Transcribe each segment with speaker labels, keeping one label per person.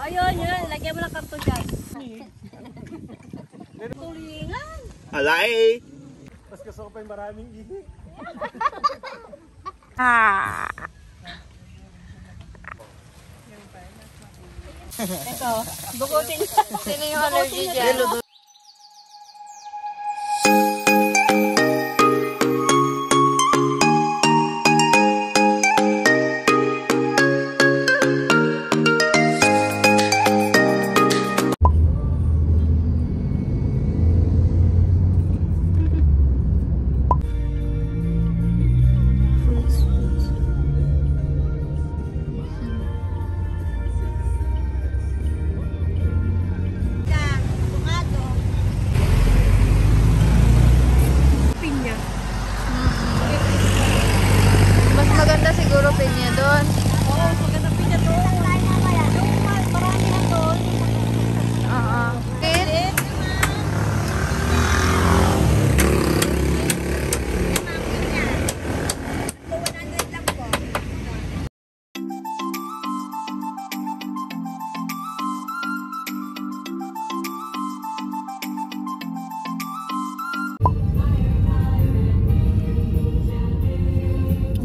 Speaker 1: Ayun, yun. Lagyan mo ng karton dyan. Tulingan.
Speaker 2: Alay!
Speaker 3: Mas gusto ko pa yung maraming ihi.
Speaker 1: Ito, bukutin. Sino yung allergy dyan?
Speaker 4: Mas maganda siguro pinya doon.
Speaker 1: Oo, maganda pinya doon. Marami na doon.
Speaker 4: Oo. Kit?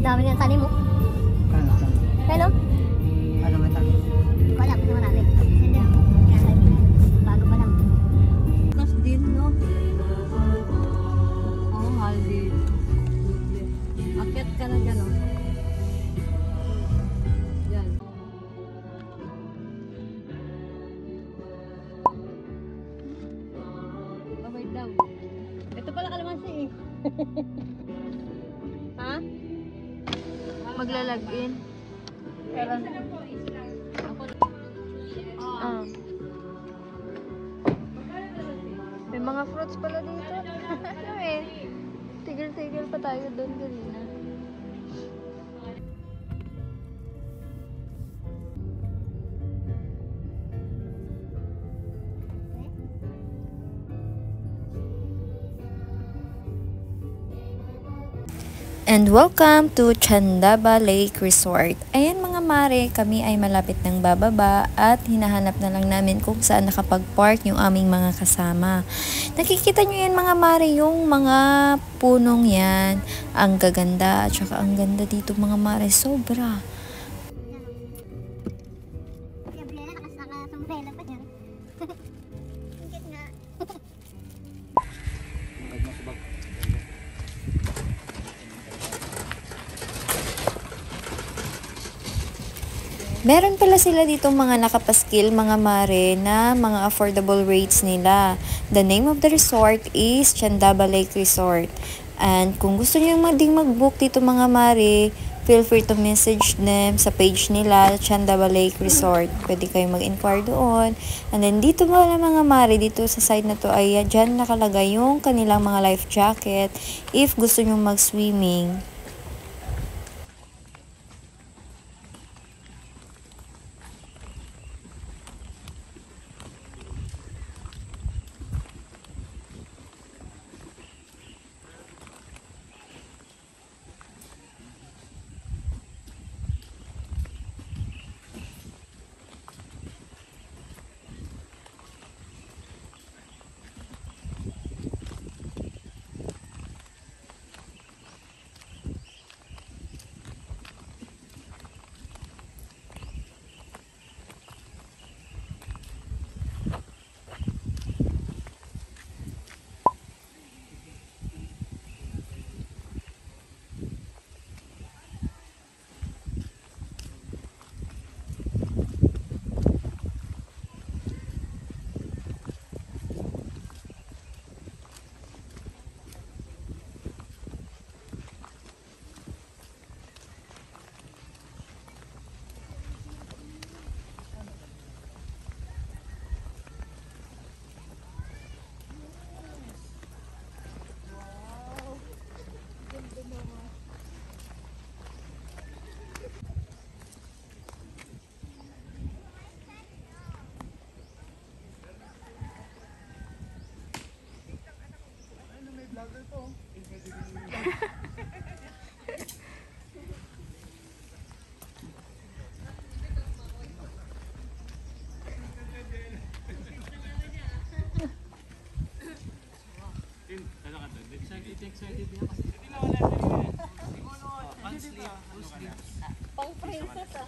Speaker 5: Dami ng tanim mo. Hello?
Speaker 2: Ano man tayo?
Speaker 5: Hindi ko alam. Hindi marami. Hindi lang. Bago pa lang.
Speaker 1: Mas din, no? Oo, mahal din. Akyat ka na dyan, no? Dyan. Oh, wait lang. Ito pala kalamansi eh. Ha?
Speaker 4: Maglalagin. Ah. May mga fruits pala dito. Ano eh. Tigil-tigil pa tayo doon kanina.
Speaker 6: And welcome to Chandaba Lake Resort. Ayan mga mare, kami ay malapit ng bababa at hinahanap na lang namin kung saan nakapag-park yung aming mga kasama. Nakikita nyo yan mga mare, yung mga punong yan. Ang gaganda at saka ang ganda dito mga mare, sobra.
Speaker 5: Gabriela, nakasumbrela pa dyan. Ingit nga.
Speaker 6: Meron pala sila dito mga nakapaskil, mga mare, na mga affordable rates nila. The name of the resort is Chandaba Lake Resort. And kung gusto niyo ding mag-book dito mga mare, feel free to message them sa page nila, Chandaba Lake Resort. Pwede kayong mag-inquire doon. And then dito pala mga mare, dito sa side na to ay dyan nakalagay yung kanilang mga life jacket if gusto niyo mag-swimming.
Speaker 4: Pang princess ah.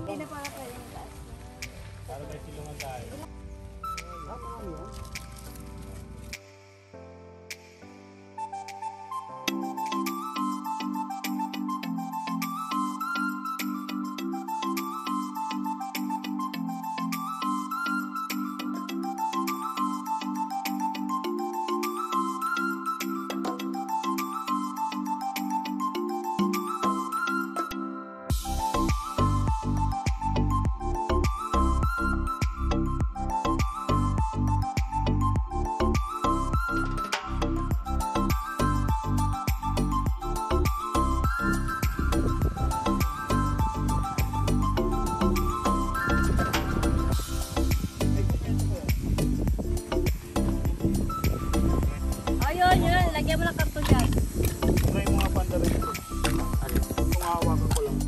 Speaker 4: Hindi na pala pwede yung taas.
Speaker 3: Para may silungan tayo.
Speaker 1: Ayun, yun. Lagyan mo ng karton dyan.
Speaker 3: May mga panda rin ito. Kung hawakan ko lang.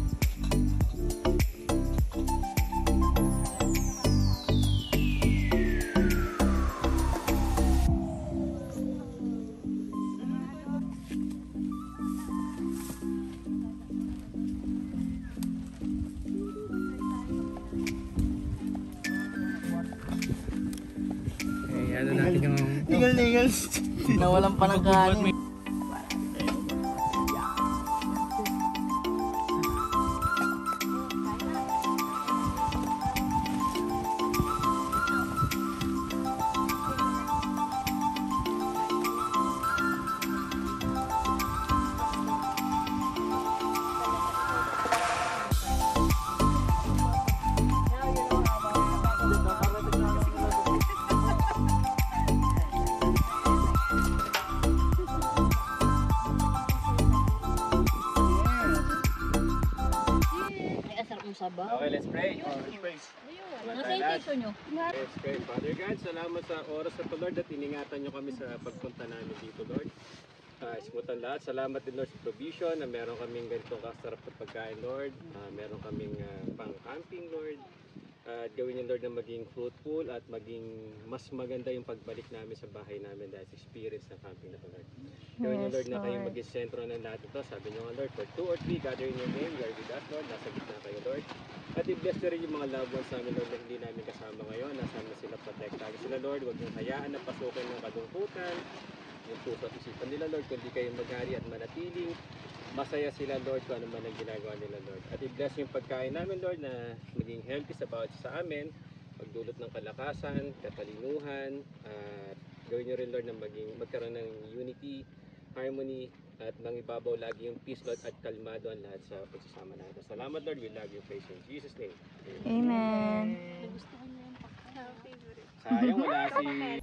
Speaker 2: Ano natin yung...
Speaker 7: Tinggal-tinggal. Nawalan pa ng kanin.
Speaker 2: Okay, let's pray.
Speaker 1: Nasa intention nyo.
Speaker 2: Let's pray. Father God, salamat sa oras na ito, Lord, at iningatan nyo kami sa pagpunta namin dito, Lord. Ismutan lahat. Salamat din, Lord, sa provision na meron kaming ganitong kasarap na pagkain, Lord. Meron kaming pang-camping, Lord. At gawin niyo, Lord, na maging fruitful at maging mas maganda yung pagbalik namin sa bahay namin dahil sa experience ng camping na ito, Lord. Gawin niyo, Lord, na kayong maging sentro ng lahat ito. Sabi niyo nga, Lord, for 2 or 3 gather in your name, you are with us, Lord. Nasa gitna kayo, Lord. At i-bless na rin yung mga loved ones namin, Lord, na hindi namin kasama ngayon. Nasaan na sila, protektahan sila, Lord. Huwag niyong hayaan na pasukin ng kadungkutan, yung puso at isipan nila, Lord, kundi kayong maghari at manatiling masaya sila, Lord, kung ano man ang ginagawa nila, Lord. At i-bless yung pagkain namin, Lord, na maging healthy sa bawat isa sa amin, magdulot ng kalakasan, katalinuhan, at gawin nyo rin, Lord, na magkaroon ng unity harmony, at mangibabaw lagi yung peace, Lord, at kalmado ang lahat sa pagsasama natin. Salamat, Lord. We love you. Praise in Jesus' name.
Speaker 4: Amen.
Speaker 2: Sayang, wala si...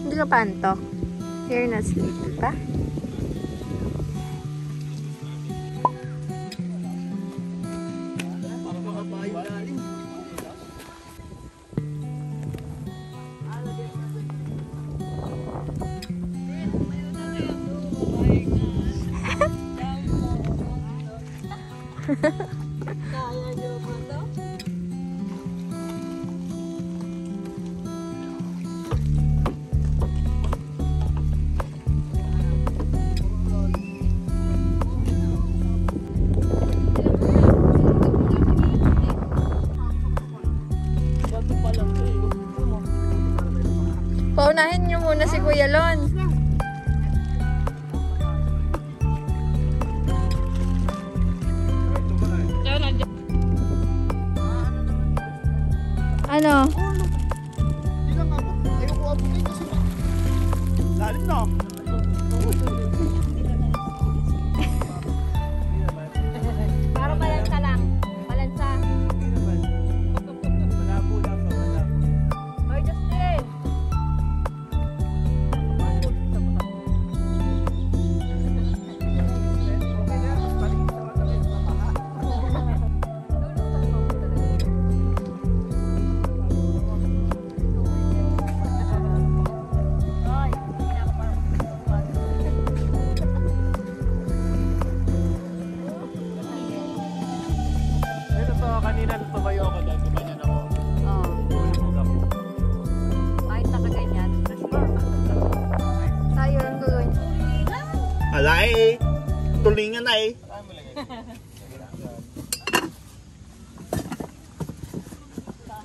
Speaker 4: Hindi ka pa antok? You're not sleeping pa?
Speaker 1: Kaya nyo ba ito?
Speaker 4: Paunahin niyo muna si Kuya Lon. Ano?
Speaker 3: Hindi lang abot. Ayoko abutin kasi lalim na.
Speaker 1: Para balansa lang. Balansa.
Speaker 3: Malabo lang sa malabo.
Speaker 1: Hoy, Justin!
Speaker 3: Okay na, mas paligid sa matamis. Ito to, kanina tumayo ako dahil kumanyan ako.
Speaker 1: Oo.
Speaker 3: Tulog ako.
Speaker 1: Kahit nakaganyan.
Speaker 4: Tayo ang gagawin.
Speaker 7: Alay! Tulingan na eh.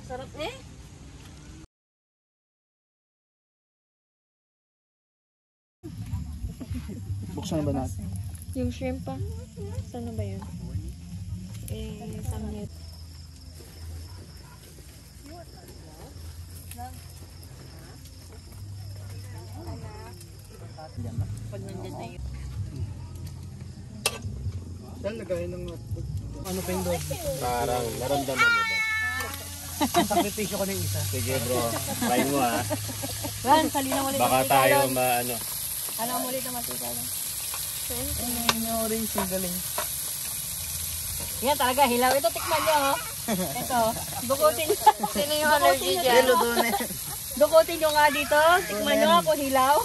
Speaker 1: Sarap eh.
Speaker 3: Buksan na ba natin?
Speaker 4: Yung shrimp pa. Saan na ba yun? Samyet.
Speaker 3: Saan nagkain ng ano pa yung doon?
Speaker 2: Parang naramdaman mo ba?
Speaker 3: Ang sakripisyo ko na yung isa.
Speaker 2: Sige bro, try mo ha.
Speaker 1: Ran, salina mo ulit.
Speaker 2: Baka tayo maano.
Speaker 1: Ano mo ulit naman tika lang.
Speaker 3: Ano yung orange yung galing?
Speaker 1: Yan talaga, hilaw. Ito tikman nyo, oh. Ito, dukutin.
Speaker 4: Sino yung allergy dyan?
Speaker 1: Dukutin nyo nga dito. Tikman nyo ako hilaw.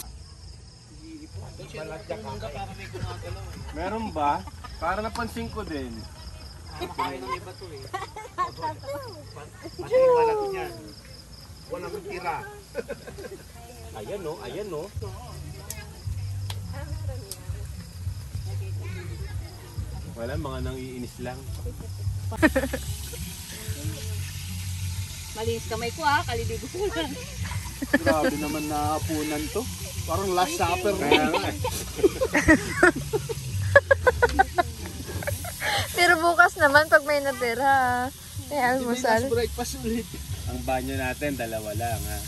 Speaker 2: Meron ba? Para napansin ko din.
Speaker 7: Walang tira.
Speaker 2: Ayan no, ayan no. Wala, mga nangiinis lang.
Speaker 1: Malinis kamay ko ha, kaliligo ko lang.
Speaker 3: Grabe naman na hapunan to. Parang last supper.
Speaker 2: Kaya nga eh.
Speaker 4: Pero bukas naman pag may natira. May almusal.
Speaker 3: Breakfast ulit.
Speaker 2: Ang banyo natin, dalawa lang ha.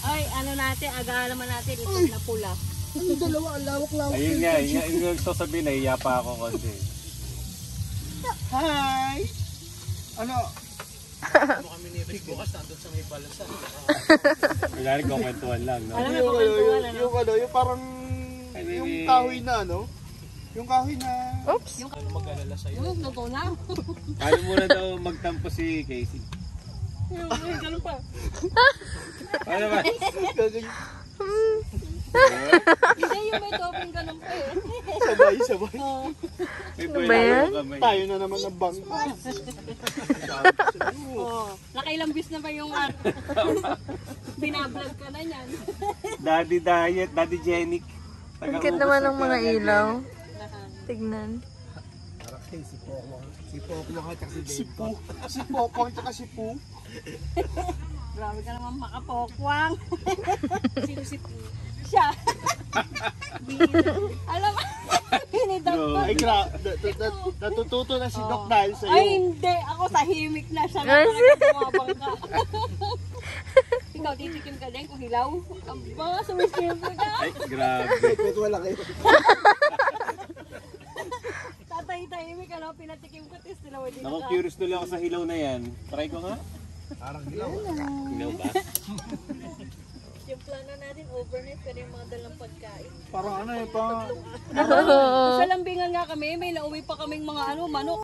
Speaker 1: Ay, ano natin, aga-alaman natin ito na pula.
Speaker 3: Ang dalawa, ang lawak-lawak.
Speaker 2: Ayun nga, yung gusto sabihin, nahiya pa ako konti.
Speaker 3: Hi! Ano?
Speaker 2: Wala rin kukwentuhan lang, no?
Speaker 1: Alam mo kung kwentuhan, ano?
Speaker 3: Yung parang,
Speaker 2: Ay,
Speaker 3: yung
Speaker 2: baby.
Speaker 3: kahoy na, ano? Yung kahoy na...
Speaker 4: Oops.
Speaker 1: Yung luto na.
Speaker 2: Paano muna daw magtampo si Casey?
Speaker 1: Yung ganun pa.
Speaker 2: Paano ba?
Speaker 1: Hindi, yung may topping ganun pa eh.
Speaker 3: Sabay.
Speaker 1: Oo.
Speaker 2: May
Speaker 4: Ano ba yan?
Speaker 2: kamay.
Speaker 3: Tayo na naman ng bangko.
Speaker 1: Nakailang bis na ba yung binablog ka na yan?
Speaker 2: Daddy diet, daddy genic.
Speaker 4: Ang cute naman ng mga ilaw. Tignan.
Speaker 3: Si Pokong at si Poo.
Speaker 1: Grabe ka naman makapokwang. Sino si siya? Alam mo, hinidagpag.
Speaker 3: Ay, natututo na si Doc dahil sa'yo.
Speaker 1: Ay, hindi. Ako tahimik na siya.
Speaker 4: Ay,
Speaker 1: Tumabang ka. Ikaw, titikim ka din kung hilaw. Aba, sumisim ka.
Speaker 2: Ay, grabe.
Speaker 3: Wala kayo.
Speaker 1: Tatay tahimik ka, no? Pinatikim ko, tis nila wali
Speaker 2: Ako
Speaker 1: ka.
Speaker 2: curious tuloy ako sa hilaw na yan. Try ko nga.
Speaker 3: Parang hilaw.
Speaker 2: Hilaw ba?
Speaker 1: Yung plano natin overnight, pero yung mga dalang pagkain.
Speaker 3: Parang ano eh, parang...
Speaker 1: Sa lambingan nga kami, may nauwi pa kaming mga manok.